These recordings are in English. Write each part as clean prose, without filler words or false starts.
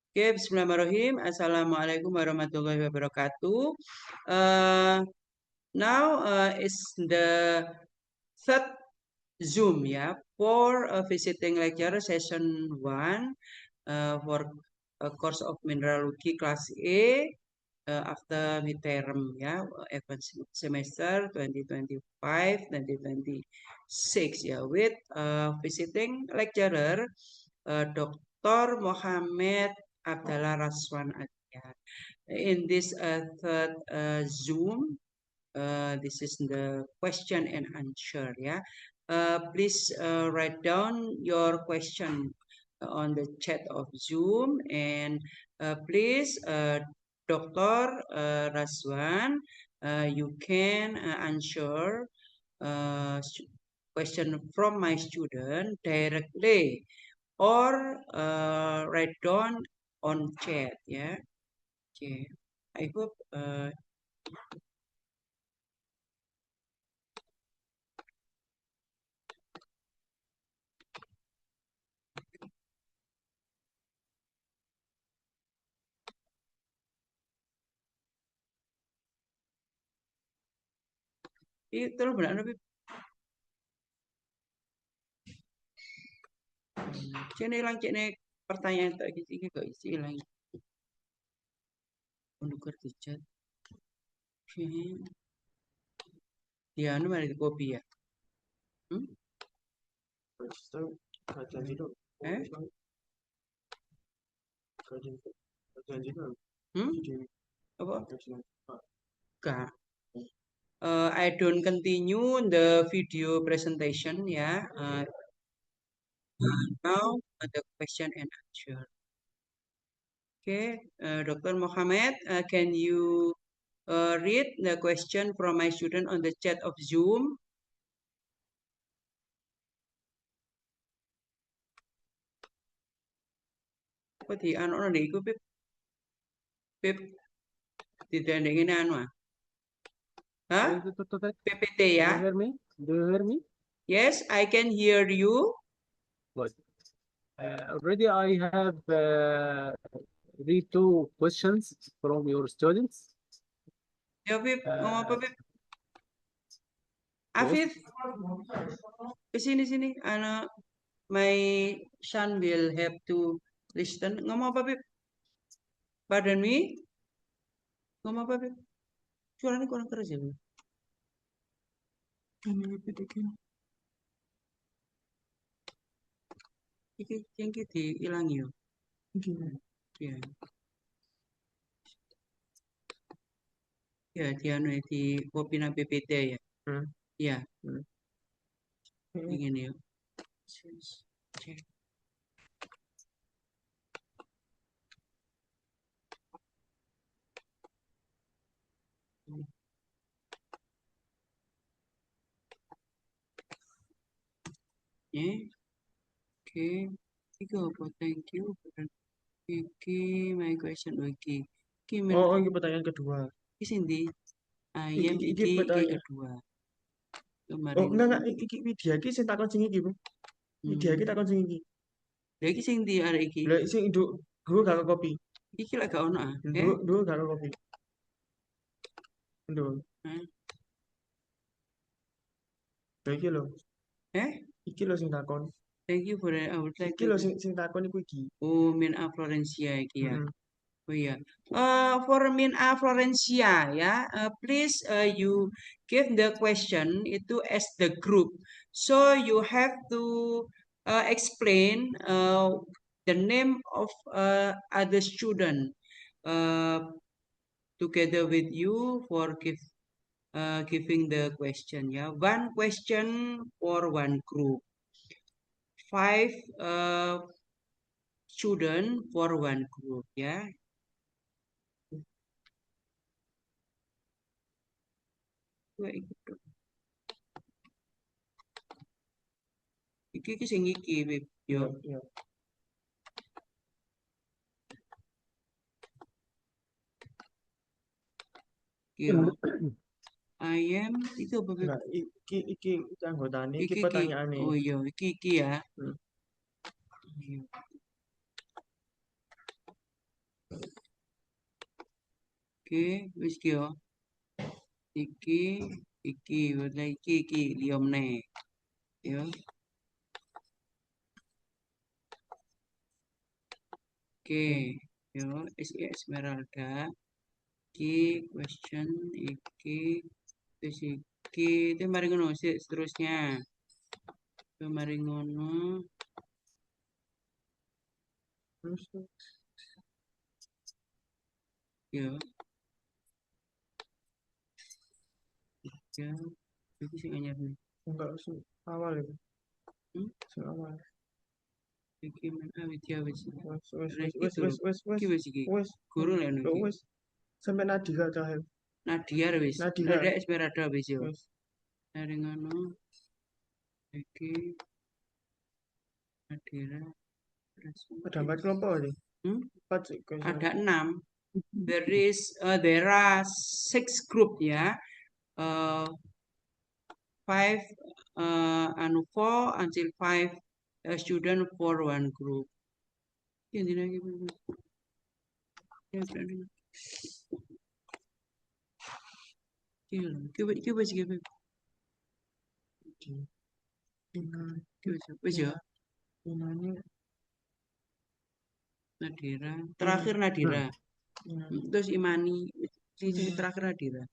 Oke, bismillahirrahmanirrahim. Assalamualaikum warahmatullahi wabarakatuh. Now is the third Zoom ya for visiting lecture session 1 for course of mineralogy class A after midterm ya advanced semester 2025-2026 ya with visiting lecturer Dr. Mohamed Abdallah Raswan Atia. In this third Zoom, this is the question and answer. Yeah, please write down your question on the chat of Zoom, and please, Dr. Raswan, you can answer question from my student directly or write down on chat ya. Okay. I hope terus benar tapi cene ilang cene pertanyaan tak iki kok isi ilang menukar di chat. Dia anu mari kopi ya. Eh? Apa? Enggak. I don't continue the video presentation ya. Now the question and answer. Okay, Dr. Mohamed, can you read the question from my student on the chat of Zoom? Apa di anu nih iku Pip? Pip didandengin anu ah? Hah? PPT ya? Do you hear me? Do you hear me? Yes, I can hear you. Good. Already I have read two questions from your students. Ya Pip, ngomong apa Pip? Yes. Afif, sini. Anak, my son will have to listen. Ngomong apa Pip? Pardon me? Ngomong apa Pip? Suaranya kurang keras ya Pip? Can you repeat again? Iki yang kita hilang ya. Ya. Ya, di anu di kopi na PPT ya. Ya. Ingin ya. Cek. Oke. Iki apa? Thank you. Iki my question iki. Oh, ini pertanyaan kedua. Iki sindi. Ayam iki kedua. Kemarin. Oh, enggak, iki Widya iki sing takon sing iki, Bu. Widya iki takon sing iki. Lha iki sing ndi arek iki? Lah sing nduk gak kopi. Iki lek gak ono ah. Nduk gak kopi. Nduk. Lah iki lho. Iki lho sing takon. Thank you for that. I would like iki lho sing takon iku iki. Oh, Min A Florencia iki ya. Oh iya. For Min A Florencia ya, please you give the question itu as the group. So you have to explain the name of other student together with you for giving the question ya. One question for one group. 5 student for one group ya. Iki sing iki Bib. Yo. Yo. Ayam itu apa Bib? Nah, iki anggotane iki pertanyaane. Oh iya, iki ya. Oke, wis ki yo. Iki, wala iki liom ne. Yo. Oke, yo, Esmeralda. Iki question iki terus iki itu mari ngono seterusnya. Itu mari ngono. Terus Yo. Ya, itu sing anyar nih. enggak sih awal itu. Hmm? Sing awal. Iki men Widya wis. Wes Iki wis iki. wes Guru lek Loh, iki. wes sampai Nadira terakhir. Nadia wis. Nadira. Nadia Esmeralda wis yo. Wes. Dari ngono. Iki Nadira. Ada 4 kelompok ini. Hmm? 4 sih question. Ada 6. There are 6 group ya. 5 and 4 until 5 student for one group. Ini lagi. Ya, berani. Coba sih coba. Wis ya. Ini Nadira. Terakhir Nadira. Terus Imani. Sisi terakhir Nadira.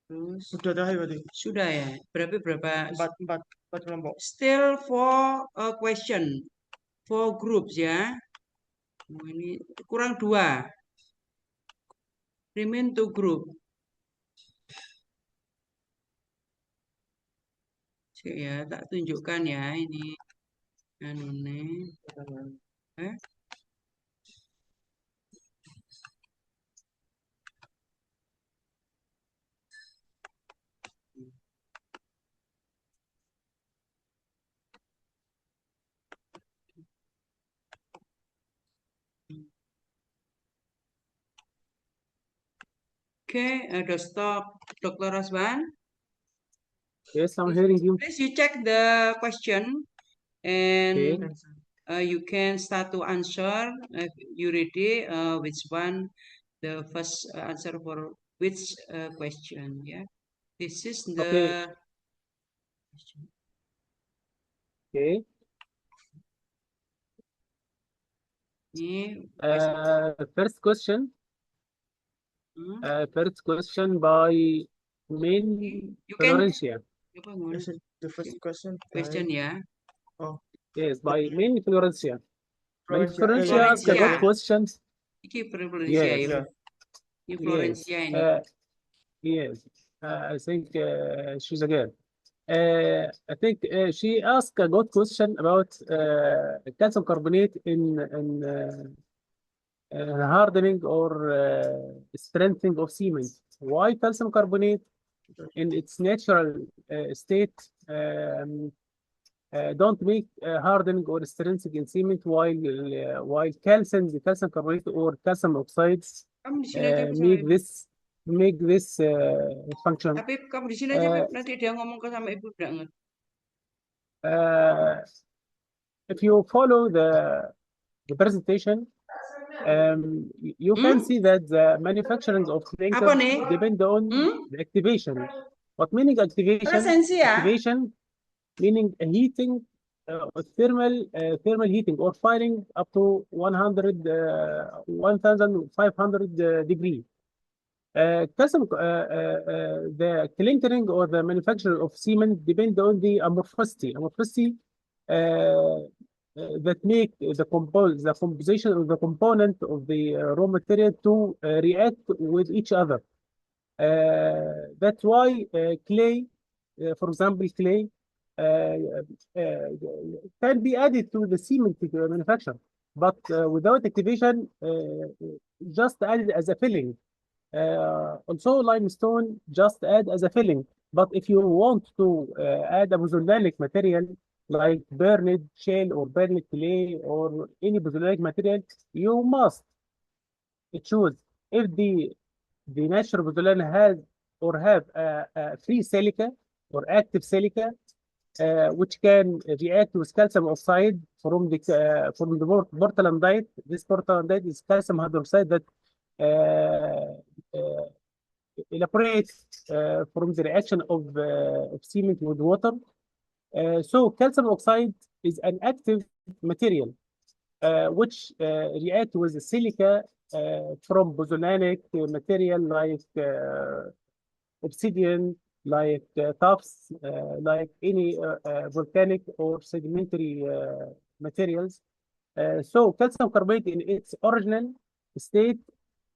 Terus sudah terakhir berarti. sudah ya. Berapa? 4 kelompok. Still 4 question. 4 groups ya. Ini kurang 2. Remain 2 group. Ya, tak tunjukkan ya ini. Anu nih. Okay, ada stop, Dr. Rosban. Yes, I'm hearing you. Please you check the question and Okay. you can start to answer. If you ready, which one the first answer for which question? Yeah, this is the Okay. question. Okay. Ini First question. First question by Min you can Florencia. This is the first question. question ya. Oh, Yes, by Min Florencia. Min Florencia. Florencia asked Florencia. good questions. Iki Florencia Yes. ya. Yeah. Ini Florencia ini. Yes. I think she's a girl. I think she asked a good question about calcium carbonate in hardening or strengthening of cement. Why calcium carbonate in its natural state don't make hardening or strengthening in cement while calcium carbonate or calcium oxides Kamu di sini aja sama make this function. Tapi kamu di sini aja Beb. Nanti dia ngomong ke sama ibu udah ngerti. If you follow the presentation, you can see that the manufacturing of Apa clinkers nih? depend on the activation. What meaning activation? Presensi ya. Activation meaning a heating, thermal heating or firing up to 1,500 degree. The clinkering or the manufacture of cement depend on the amorphosity. That make the composition of the component of the raw material to react with each other. That's why clay, for example, clay can be added to the cement manufacture, but without activation, just added as a filling. Also, limestone just add as a filling. But if you want to add a pozzolanic material like burned shale or burned clay or any pozzolanic material, you must choose if the natural pozzolana has or have a free silica or active silica, which can react with calcium oxide from the portlandite. This portlandite is calcium hydroxide that elaborate from the reaction of cement with water. So calcium oxide is an active material which react with the silica from pozzolanic material like obsidian, like tuffs, like any volcanic or sedimentary materials. So calcium carbonate in its original state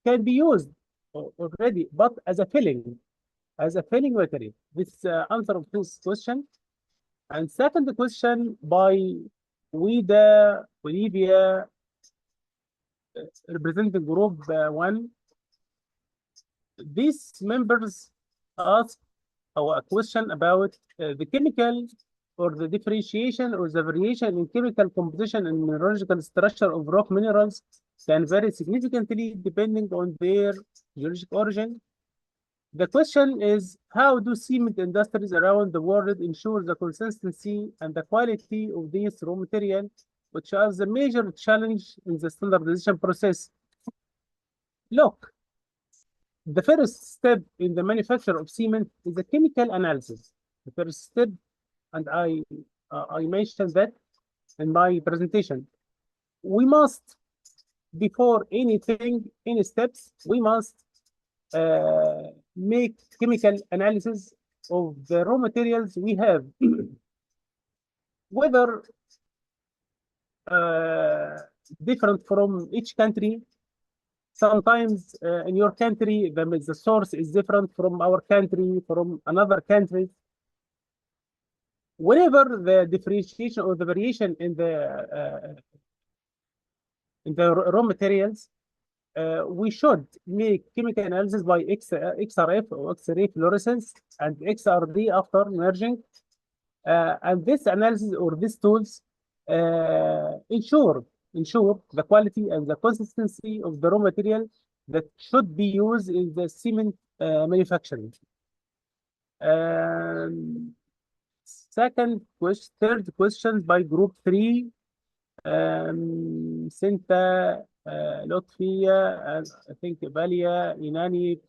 can be used already, but as a filling material. This answer of this question. And second question by Olivia, representing group 1. These members ask a question about the chemical or the differentiation or the variation in chemical composition and mineralogical structure of rock minerals can vary significantly depending on their geologic origin. The question is, how do cement industries around the world ensure the consistency and the quality of these raw materials, which are the major challenge in the standardization process? Look, the first step in the manufacture of cement is a chemical analysis. The first step, and I mentioned that in my presentation. We must, before anything, any steps, we must make chemical analysis of the raw materials we have, whether different from each country. Sometimes in your country, the source is different from our country, from another country. Whenever the differentiation or the variation in the raw materials, we should make chemical analysis by XRF or X-ray fluorescence and XRD after merging. And this analysis or these tools ensure the quality and the consistency of the raw material that should be used in the cement manufacturing. Third question by group 3, Sinta, Lotfia, and I think Valia, Inani.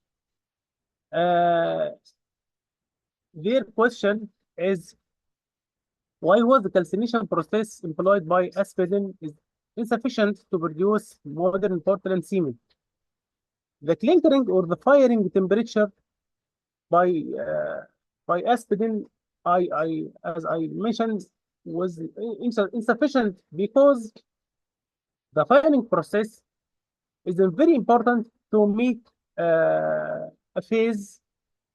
Their question is, why was the calcination process employed by Aspen is insufficient to produce modern Portland cement? The clinkering or the firing temperature by Aspen, as I mentioned, was insufficient because the firing process is very important to make a phase,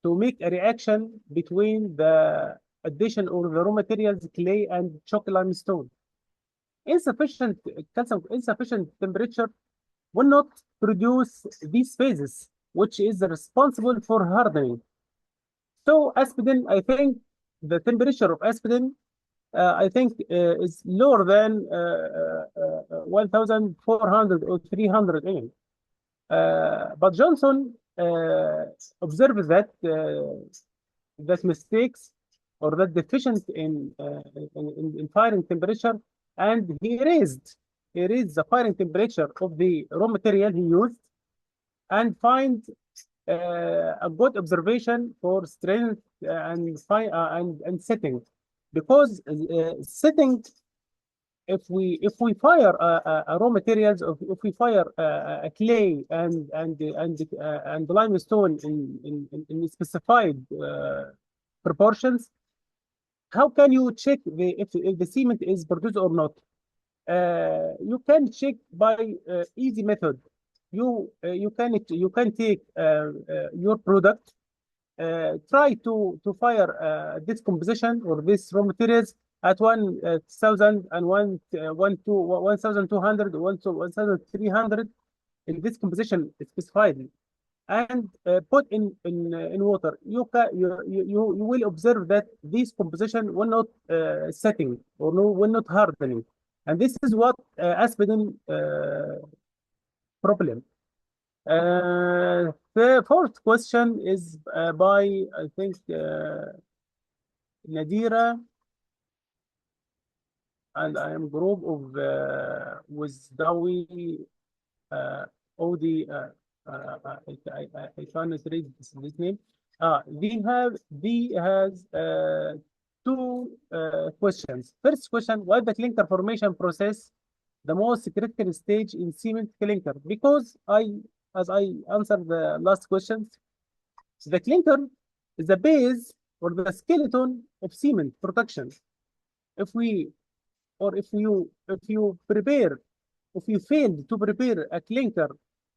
to make a reaction between the addition of the raw materials, clay and chalk limestone. Insufficient temperature will not produce these phases, which is responsible for hardening. So Aspen, I think the temperature of Aspen, I think is lower than 1,400 or 300 mm. But Johnson observed that mistakes or that deficient in firing temperature, and he raised the firing temperature of the raw material he used, and find a good observation for strength and setting, because setting, if we fire a raw materials, if we fire a clay and limestone in specified proportions, how can you check if the cement is produced or not? You can check by easy method. You can take your product, try to fire this composition or this raw materials at 1,000 and 1,200, 1,300 in this composition specified, and put in water. You will observe that this composition will not setting or will not hardening, and this is what Aspen problem. The fourth question is by, I think, Nadira, and I am group of with Dawi, Odi, I cannot read this name. They has two questions. First question: Why the clinker formation process the most critical stage in cement clinker? Because as I answered the last questions, the clinker is the base or the skeleton of cement production. If we or if you failed to prepare a clinker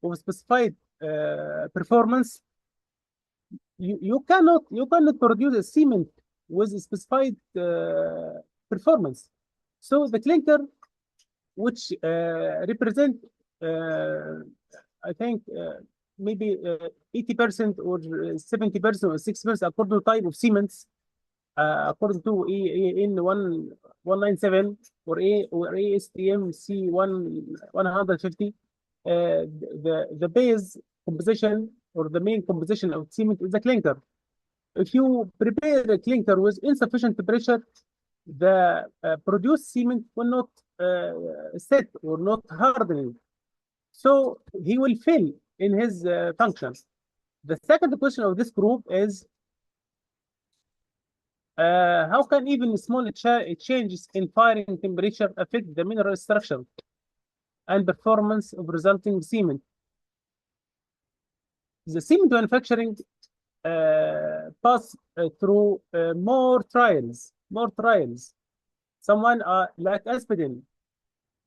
of specified performance, you cannot produce a cement with a specified performance. So the clinker, which represent I think maybe 80% or 70% or 60% according to type of cements, according to EN 197 or ASTM C 150, the base composition or the main composition of cement is the clinker. If you prepare a clinker with insufficient pressure, the produced cement will not set or not hardening. So he will fail in his function. The second question of this group is how can even small changes in firing temperature affect the mineral structure and performance of resulting cement? The cement manufacturing pass through more trials. Someone like Aspidin,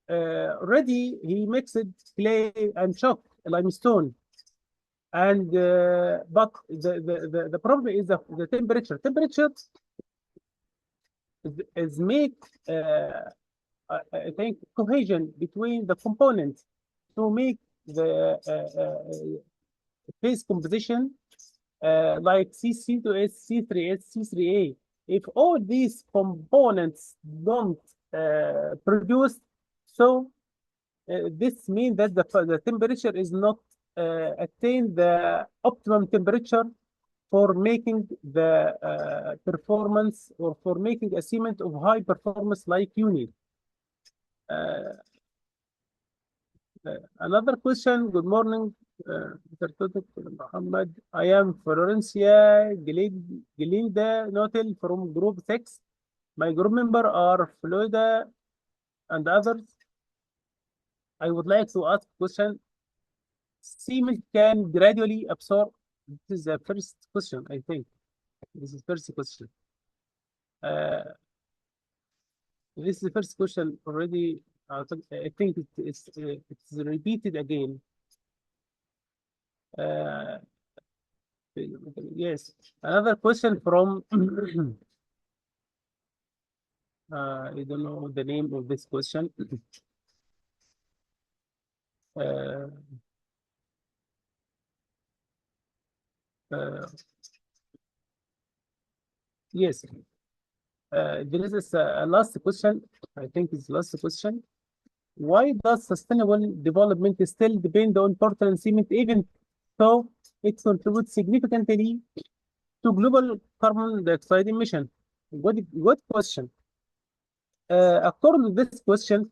already he mixed clay and chalk, limestone, and but the problem is the temperature. Temperature is make I think cohesion between the components to make the phase composition like C2S, C3S, C3A. If all these components don't produce, so this means that the temperature is not attain the optimum temperature for making the performance or for making a cement of high performance like you need. Another question. Good morning, Mr. Tutuk Muhammad. I am Florencia Gelinda Notel from Group 6. My group member are Florida and others. I would like to ask a question. Cement can gradually absorb. This is the first question, I think. This is the first question. This is the first question already. I think it's repeated again. Yes. Another question from I don't know the name of this question. Yes. There is a last question. I think it's the last question. Why does sustainable development still depend on Portland cement, even though it contributes significantly to global carbon dioxide emission? Good question. According to this question,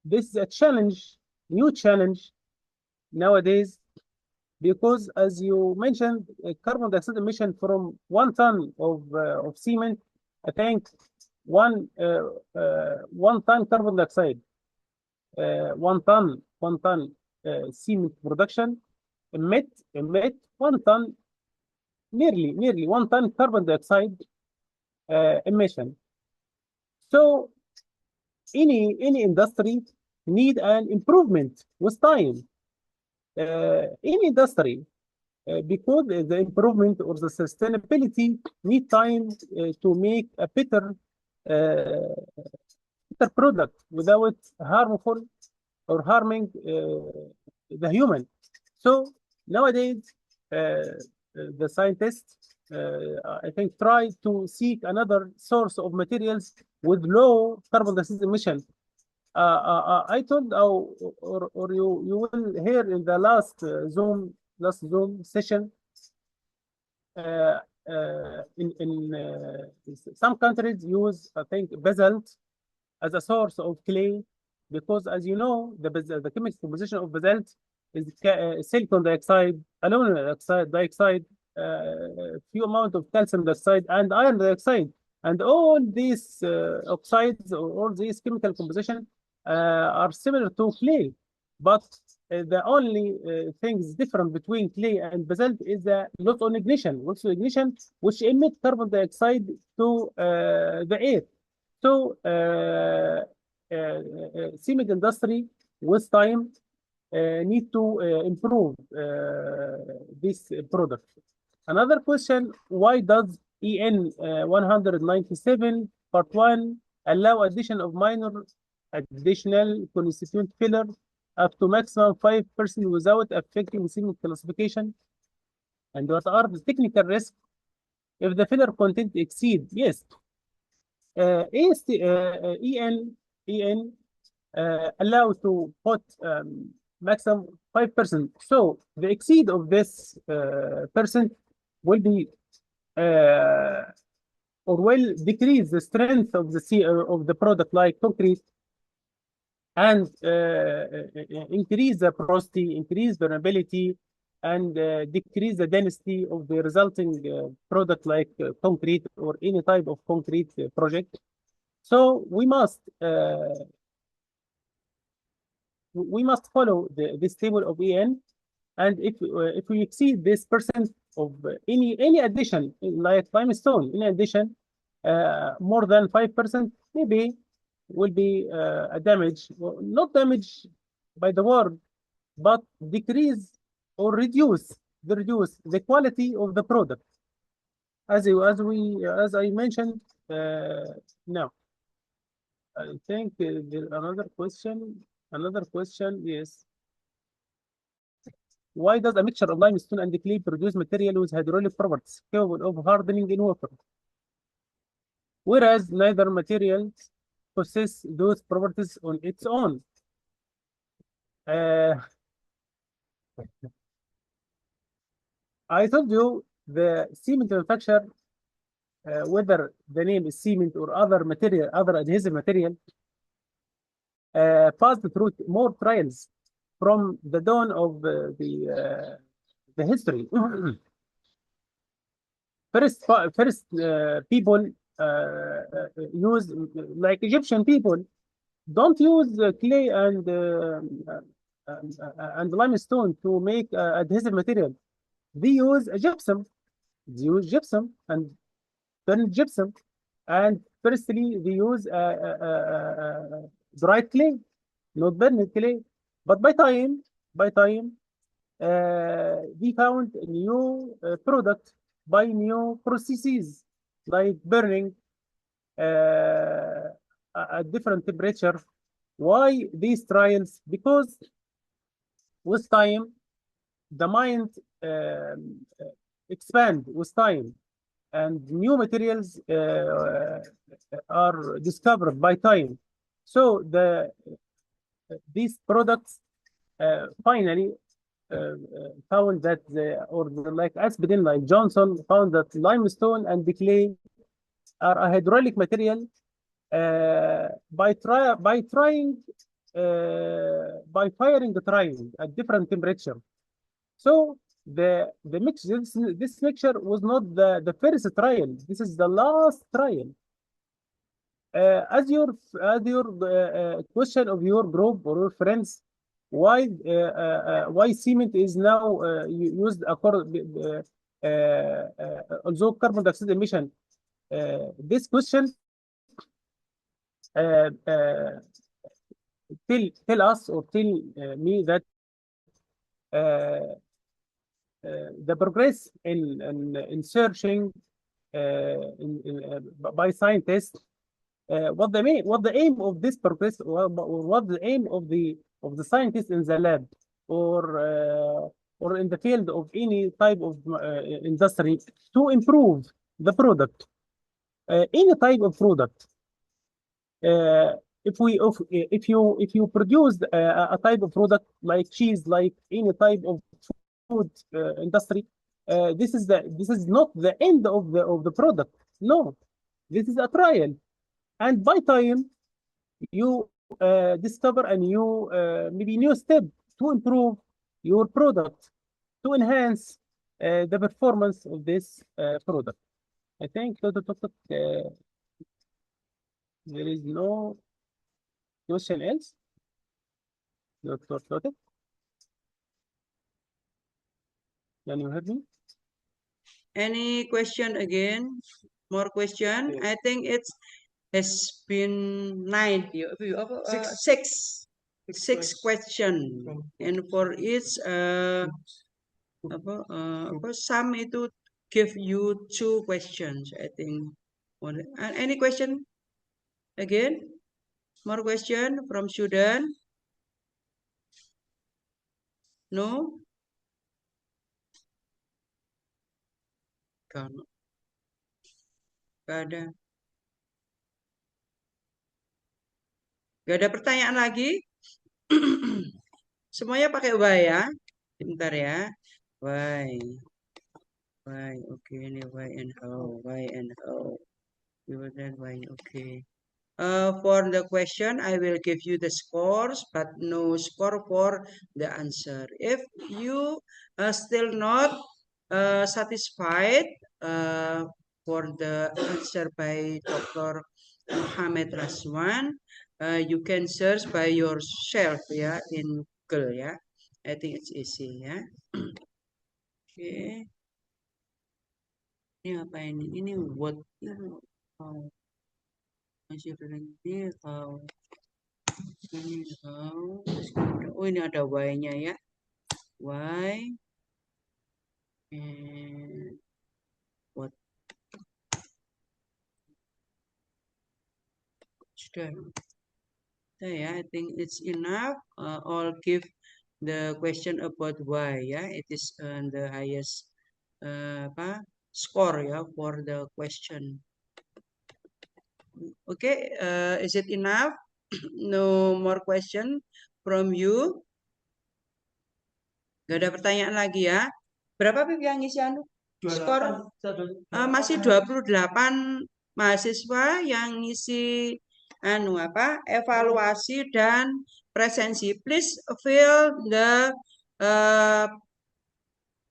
this is a challenge, new challenge nowadays, because as you mentioned, carbon dioxide emission from 1 ton of cement, I think one ton carbon dioxide, 1 ton cement production emit 1 ton, nearly 1 ton carbon dioxide emission. So any industry need an improvement with time. Any industry, because the improvement or the sustainability need time to make a better product without harmful or harming the human. So nowadays, the scientists, I think, try to seek another source of materials with low carbon dioxide emission. I told, or you will hear in the last Zoom session. In some countries use, I think, basalt as a source of clay because as you know, the chemical composition of basalt is silicon dioxide, aluminum dioxide, few amount of calcium dioxide and iron dioxide, and all these oxides or all these chemical composition are similar to clay, but the only things different between clay and basalt is the loss on ignition, which emit carbon dioxide to the air. So cement industry with time need to improve this product. Another question: why does EN 197 Part 1 allow addition of minor additional constituent filler up to maximum 5% without affecting cement classification? And what are the technical risks if the filler content exceed? Yes, EN allow to put maximum 5%. So the exceed of this percent will be or will decrease the strength of the product like concrete, and increase the porosity, increase vulnerability, and decrease the density of the resulting product like concrete or any type of concrete project. So we must follow this table of EN, and if we exceed this percent of any addition like limestone, any addition more than 5%, maybe will be a damage, well, not damage by the word, but decrease or reduce the quality of the product. As I mentioned now. I think there another question. Yes. Why does a mixture of limestone and clay produce material with hydraulic properties capable of hardening in water, whereas neither material possess those properties on its own? I told you the cement manufacturer, whether the name is cement or other material, other adhesive material, passed through more trials from the dawn of the history. First people use, like Egyptian people, don't use clay and limestone to make adhesive material. They use gypsum. They use gypsum and burn gypsum, and firstly they use dried clay, not burned clay. But by time, we found a new product by new processes like burning at different temperature. Why these trials? Because with time, the mind expand with time, and new materials are discovered by time. So these products finally found that like Aspidin, like Johnson, found that limestone and the clay are a hydraulic material by firing the trial at different temperature. So the mixture, this mixture was not the first trial. This is the last trial. As your question of your group or your friends, why cement is now used although carbon dioxide emission? This question tell us or tell me that the progress in searching by scientists, what the aim of this progress, or what the aim of the scientists in the lab or in the field of any type of industry to improve the product, any type of product. If you produce a type of product like cheese, like any type of food industry, this is not the end of the product. No, this is a trial, and by time you discover a new, maybe new step to improve your product, to enhance the performance of this product. I think Dr. Topic, there is no question else. Dr. Topic, can you hear me? Any question again? More question? I think it's has been 9. Six question. And for each some itu give you 2 questions, I think. Any question again? More question from student? No? Gak ada. Gak ada pertanyaan lagi? Semuanya pakai why ya. Bentar ya. Why. Oke, ini why and how. Why and how. Why. Okay. For the question, I will give you the scores, but no score for the answer. If you still not satisfied for the answer by Dr. Muhammad Raswan, you can search by yourself ya in Google ya. I think it's easy ya. Oke. Ini apa ini? Ini what? Oh. Masih berhenti how? Ini how? Oh ini ada why-nya ya. Why? And what? Sudah. Ya, I think it's enough. All give the question about why ya. It is the highest score ya for the question. Okay, is it enough? No more question from you? Gak ada pertanyaan lagi ya. Berapa Pip yang ngisi anu? Skor masih 28 mahasiswa yang ngisi evaluasi dan presensi. Please fill the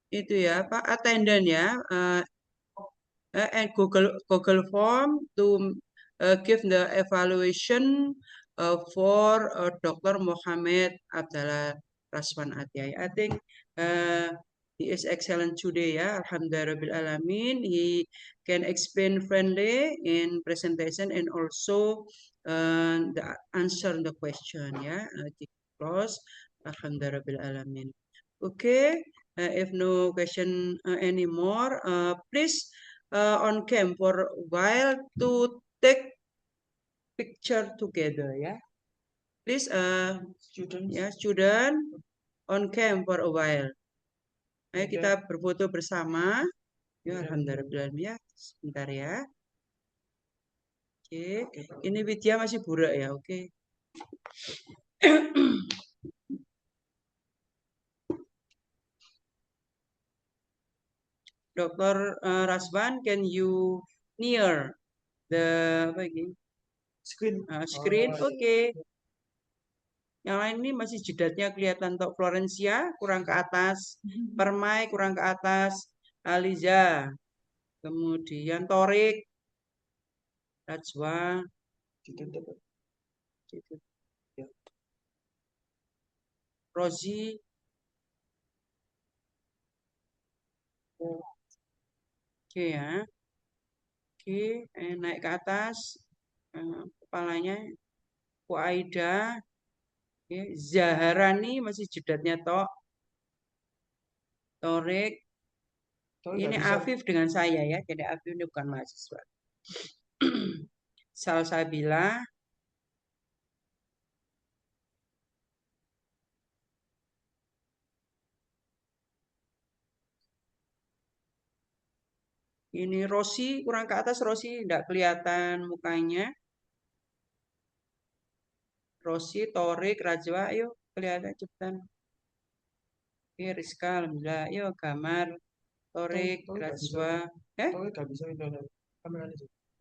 itu ya attendance ya and Google form to give the evaluation for Dr. Muhammad Abdallah Raswan Atiai. I think he is excellent today ya. Alhamdulillah alamin. He can explain friendly in presentation and also the answer the question ya. Close. Alhamdulillah alamin. Okay. If no question anymore, please on cam for a while to take picture together ya. Please student on cam for a while. Ayo kita berfoto bersama. Ya alhamdulillah ya. Sebentar ya. Oke. Ini Widya masih burak ya. Oke. Dr. Raswan, can you near the screen? Screen, oke. Yang lain ini masih jidatnya kelihatan Tok Florencia kurang ke atas, Permai kurang ke atas, Aliza, kemudian Torik, Rajwa, Rozi, oke ya, oke, naik ke atas, kepalanya, Bu Aida, Zaharani masih jidatnya Tok, Torik, ini Afif dengan saya ya, jadi Afif ini bukan mahasiswa. Salsabila, ini Rosi kurang ke atas, Rosi tidak kelihatan mukanya. Rosi, Torik, Rajwa, ayo kelihatan cepetan. Oke, Rizka, alhamdulillah, ayo gambar. Torik, Rajwa,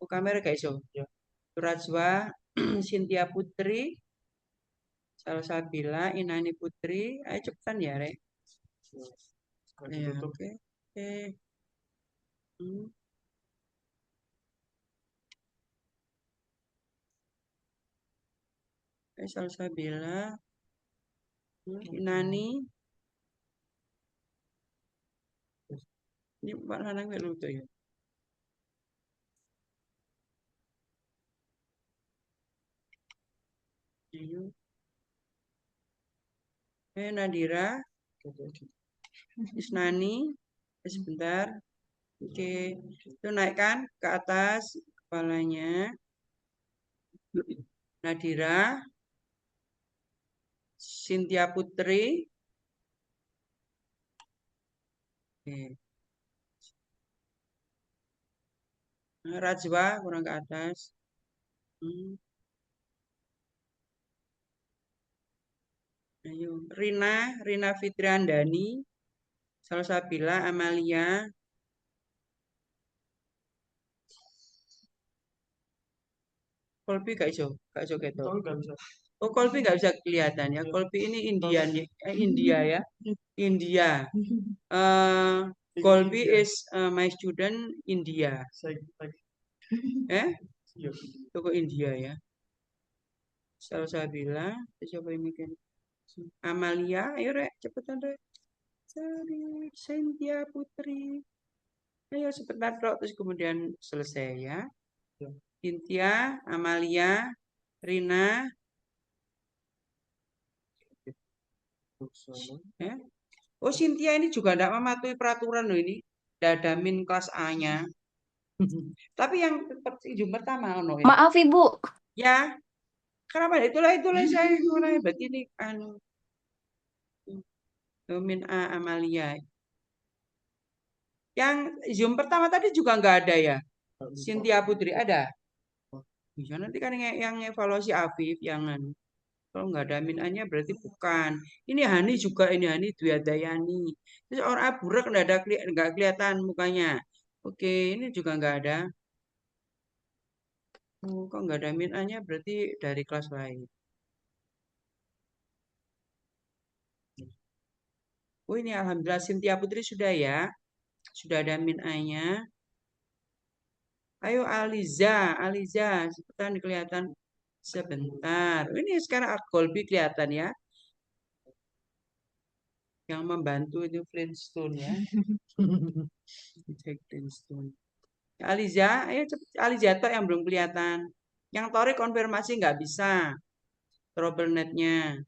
kamera gak iso. Rajwa, Cynthia Putri, Salsabila, Inani Putri. Ayo cepetan ya, Rek. Ya, Tutup. oke. Oke. Hmm. Salsabila, Inani. Ini Pak Lanang nggak lucu ya? Ayo. Nadira, Isnani, sebentar. Oke, itu naikkan ke atas kepalanya. Nadira, Cynthia Putri. Oke. Rajwa kurang ke atas. Ayo, Rina Fitriandani, Salsabila, Amalia. Kolbi gak iso gitu. Oh, Kolbi nggak bisa kelihatan ya. Kolbi ini India ya. India. Kolbi is my student India. Toko India ya. Salsabila, siapa yang mikir? Amalia, ayo Rek, cepetan Rek. Cynthia Putri. Ayo sebentar dok, terus kemudian selesai ya. Cynthia, Amalia, Rina. Oh, Cynthia ini juga tidak mematuhi peraturan loh ini. Tidak ada min kelas A-nya. Tapi yang pertama no, ya. Maaf Ibu. Ya. Kenapa? Itulah saya mulai begini anu. Min A Amalia. Yang Zoom pertama tadi juga nggak ada ya. Cynthia Putri ada. Bisa nanti kan yang evaluasi Afif yang kalau nggak ada min A-nya berarti bukan. Ini Hani juga, ini Hani Dwi Dayani. Terus orang Burak nggak kelihatan mukanya. Oke, ini juga nggak ada. Oh, kok nggak ada min A-nya berarti dari kelas lain. Oh ini alhamdulillah Cynthia Putri sudah ya. Sudah ada min A-nya. Ayo Aliza, sebentar kelihatan sebentar. Ini sekarang Golbi kelihatan ya. Yang membantu itu Flintstone ya. Flintstone. Aliza, ayo cepet. Aliza toh yang belum kelihatan. Yang Torik konfirmasi nggak bisa. Trouble net-nya.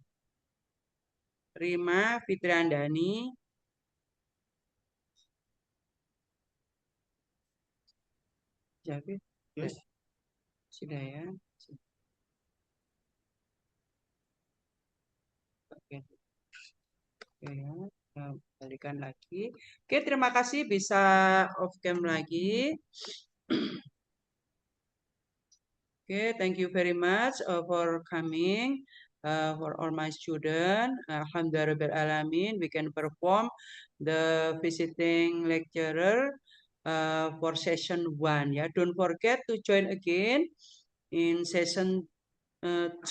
Rima, Fitriandani. Jadi, sudah ya. Oke. Oke ya, kita balikan lagi. Oke, terima kasih bisa off cam lagi. Okay, thank you very much for coming. For all my students, Alhamdulillah Alamin, we can perform the visiting lecturer for session 1. Yeah, don't forget to join again in session 2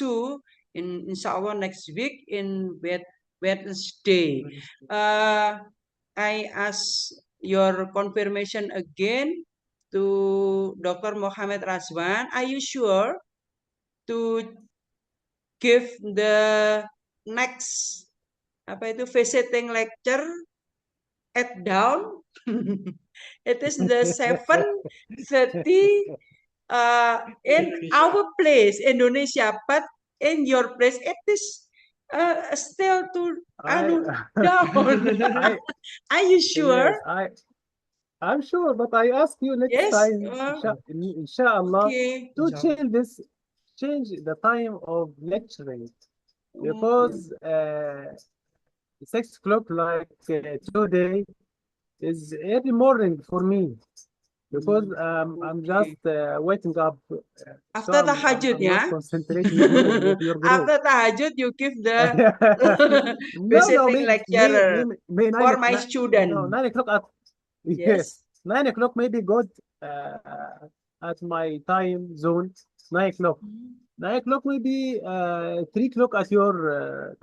inshallah next week in Wednesday. I ask your confirmation again to Dr. Muhammad Razwan. Are you sure to give the next visiting lecture at dawn? It is the 7:30 in our place Indonesia, but in your place it is still to down. Are you sure? Yes, I'm sure, but I ask you next time, inshallah, Okay. to change the time of lecturing, because 6 o'clock like today is early morning for me, because I'm just waking up. After tahajud, I'm not concentrating with your group. After tahajud, you give the visiting lecturer for my student. No, 9 o'clock. Yes, 9 o'clock maybe good at my time zone. 9 o'clock. 9 o'clock maybe 3 o'clock at your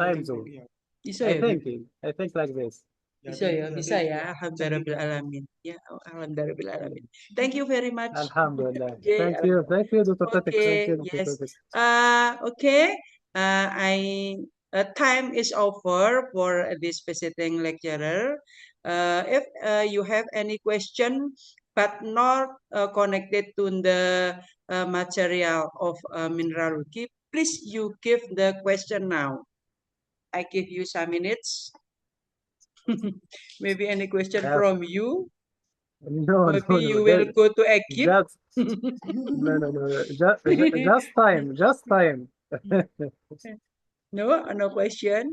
time zone. Iya. Bisa I ya, think, Bib? I think like this. Bisa ya, bisa ya. Alhamdulillah alamin. Ya, alhamdulillah alamin. Thank you very much. Alhamdulillah. Okay, Thank you, Dr. Tatik. Thank okay, you, Dr. yes. Tatik. Okay. Time is over for this visiting lecturer. If you have any question but not connected to the material of mineralogy, please you give the question now. I give you some minutes. Maybe any question Yes. from you? No, Maybe no, you no. will go to Egypt. Just time, just time. No question.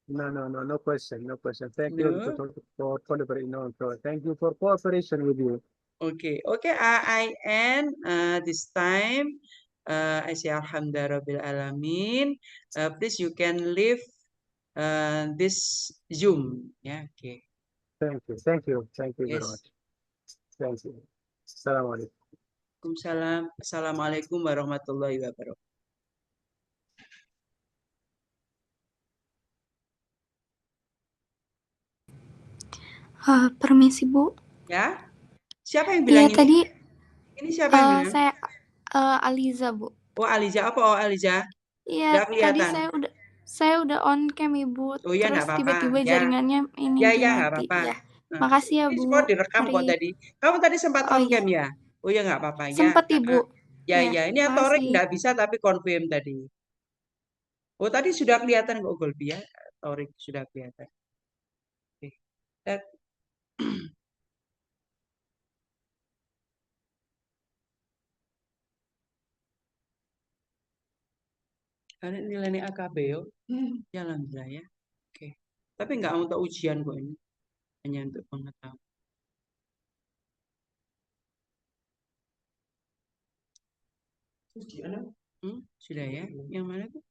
No question, no question. Thank you, No. Dr. for collaborating. No, so thank you for cooperation with you. Okay. I end this time. I say Alhamdulillah Alamin. Please you can leave this Zoom. Yeah. Okay. Thank you very Yes. much. Thank you. Assalamualaikum. Waalaikumsalam. Assalamualaikum warahmatullahi wabarakatuh. Permisi Bu. Ya. Siapa yang bilang Iya ini? tadi Ini siapa yang bilang? saya Aliza Bu. Oh Aliza apa? Oh Aliza. Iya Nggak tadi kelihatan. saya udah on cam Ibu. Oh ya nggak Terus apa-apa. tiba-tiba Ya. jaringannya ini Ya dia nggak mati. apa-apa. Ya. Nah, Makasih ya ini Bu. semua direkam kok tadi. Kamu tadi sempat Oh on iya. cam ya? Oh ya nggak apa-apa ya. Sempet Ibu. Ya Iya, ya. Ini Torik makasih. nggak bisa tapi confirm tadi. Oh tadi sudah kelihatan kok Golbi ya. Torik sudah kelihatan. Oke. That- Karena nilainya AKB yo. Ya alhamdulillah ya. Oke. Tapi nggak untuk ujian kok ini. Hanya untuk pengetahuan. Sudah ya. Yang mana tuh?